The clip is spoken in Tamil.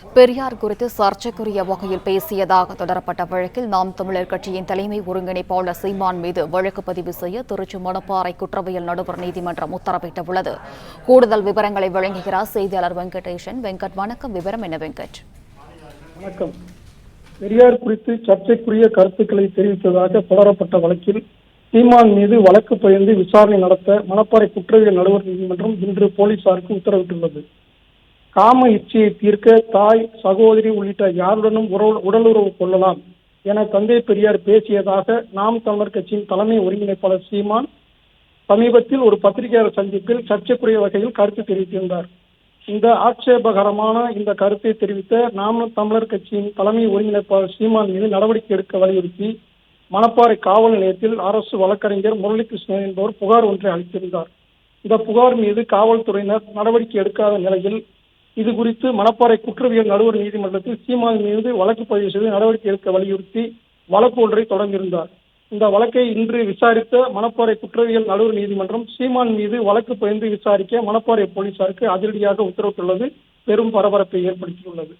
பெரியார் குறித்து சர்ச்சைக்குரிய வகையில் பேசியதாக தொடரப்பட்ட வழக்கில் நாம் தமிழர் கட்சியின் தலைமை ஒருங்கிணைப்பாளர் சீமான் மீது வழக்கு பதிவு செய்ய திருச்சி மணப்பாறை குற்றவியல் நடுவர் நீதிமன்றம் உத்தரவிட்டுள்ளது. கூடுதல் விவரங்களை வழங்குகிறார் செய்தியாளர் வெங்கடேசன். வணக்கம். விவரம் என்ன வெங்கட்? வணக்கம். பெரியார் குறித்து சர்ச்சைக்குரிய கருத்துக்களை தெரிவித்ததாக தொடரப்பட்ட வழக்கில் சீமான் மீது வழக்கு பதிந்து விசாரணை நடத்த மணப்பாறை குற்றவியல் நடுவர் நீதிமன்றம் இன்று போலீசாருக்கு உத்தரவிட்டுள்ளது. காம இச்சையை தீர்க்க தாய், சகோதரி உள்ளிட்ட யாருடனும் உடலுறவு கொள்ளலாம் என தந்தை பெரியார் பேசியதாக நாம் தமிழர் கட்சியின் தலைமை ஒருங்கிணைப்பாளர் சீமான் சமீபத்தில் ஒரு பத்திரிகையாளர் சந்திப்பில் சர்ச்சைக்குரிய வகையில் கருத்து தெரிவித்திருந்தார். இந்த ஆட்சேபகரமான இந்த கருத்தை தெரிவித்த நாம் தமிழர் கட்சியின் தலைமை ஒருங்கிணைப்பாளர் சீமான் மீது நடவடிக்கை எடுக்க வலியுறுத்தி மணப்பாறை காவல் நிலையத்தில் அரசு வழக்கறிஞர் முரளிகிருஷ்ணன் என்பவர் புகார் ஒன்றை அளித்திருந்தார். இந்த புகார் மீது காவல்துறையினர் நடவடிக்கை எடுக்காத நிலையில் இது குறித்து மணப்பாறை குற்றவியல் நடுவர் நீதிமன்றத்தில் சீமான் மீது வழக்கு பதிவு செய்து நடவடிக்கை எடுக்க வலியுறுத்தி வழக்கு ஒன்றை தொடர்ந்திருந்தார். இந்த வழக்கை இன்று விசாரித்த மணப்பாறை குற்றவியல் நடுவர் நீதிமன்றம் சீமான் மீது வழக்கு பதிந்து விசாரிக்க மணப்பாறை போலீசாருக்கு அதிரடியாக உத்தரவிட்டுள்ளது பெரும் பரபரப்பை ஏற்படுத்தியுள்ளது.